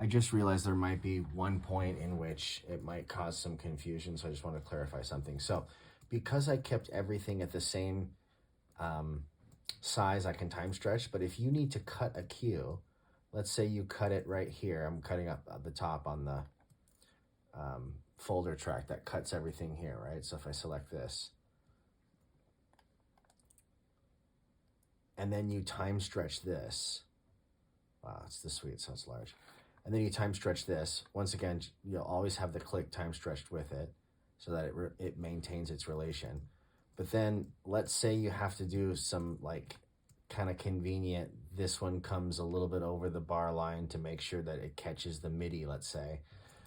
I just realized there might be one point in which it might cause some confusion, so I just want to clarify something. So because I kept everything at the same size, I can time stretch, but if you need to cut a cue, let's say you cut it right here. I'm cutting up at the top on the folder track that cuts everything here, right? So if I select this, and then you time stretch this, wow, it's this sweet, so it's large. And then you time stretch this. Once again, you'll always have the click time stretched with it so that it maintains its relation. But then let's say you have to do some like kind of convenient, this one comes a little bit over the bar line to make sure that it catches the MIDI, let's say,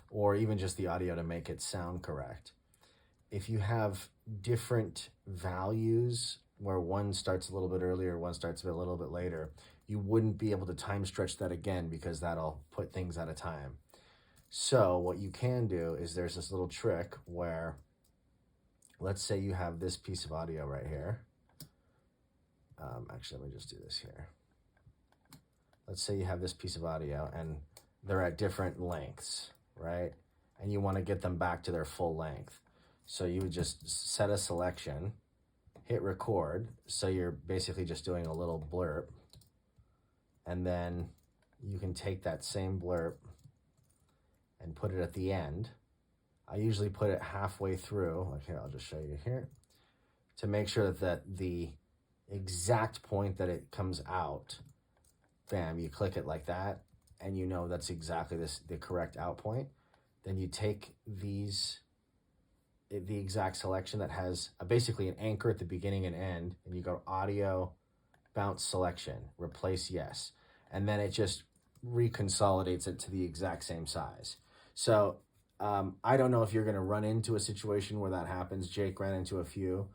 or even just the audio to make it sound correct. If you have different values where one starts a little bit earlier, one starts a little bit later, you wouldn't be able to time stretch that again because that'll put things out of time. So what you can do is there's this little trick where, let's say you have this piece of audio right here. Actually, let me just do this here. Let's say you have this piece of audio and they're at different lengths, right? And you want to get them back to their full length. So you would just set a selection, hit record. So you're basically just doing a little blurb. And then you can take that same blurb and put it at the end. I usually put it halfway through. Like here, I'll just show you here to make sure that the exact point that it comes out, bam, you click it like that, and you know that's exactly the correct out point. Then you take the exact selection that has basically an anchor at the beginning and end, and you go audio, bounce selection, replace yes. And then it just reconsolidates it to the exact same size. So I don't know if you're going to run into a situation where that happens. Jake ran into a few.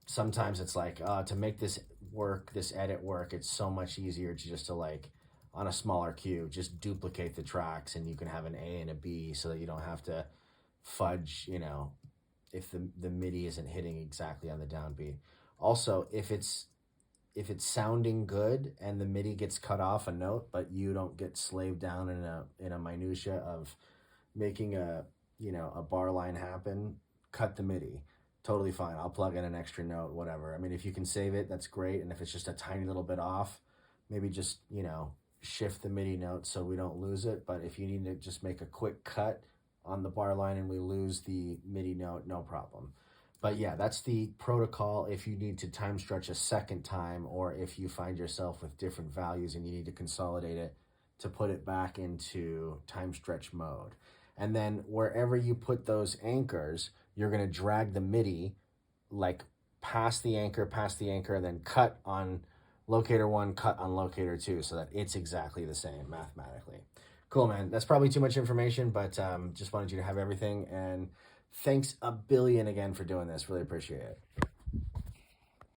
Sometimes it's like, to make this work, this edit work, it's so much easier to like, on a smaller cue, just duplicate the tracks and you can have an A and a B so that you don't have to fudge, if the MIDI isn't hitting exactly on the downbeat. Also, if it's sounding good and the MIDI gets cut off a note, but you don't get slaved down in a minutia of making a bar line happen, cut the MIDI. Totally fine. I'll plug in an extra note, whatever. I mean, if you can save it, that's great. And if it's just a tiny little bit off, maybe just, shift the MIDI note so we don't lose it. But if you need to just make a quick cut on the bar line and we lose the MIDI note, no problem. But yeah, that's the protocol if you need to time stretch a second time, or if you find yourself with different values and you need to consolidate it to put it back into time stretch mode. And then wherever you put those anchors, you're going to drag the MIDI like past the anchor, and then cut on locator 1, cut on locator 2, so that it's exactly the same mathematically. Cool, man. That's probably too much information, but just wanted you to have everything. And thanks a billion again for doing this. Really appreciate it.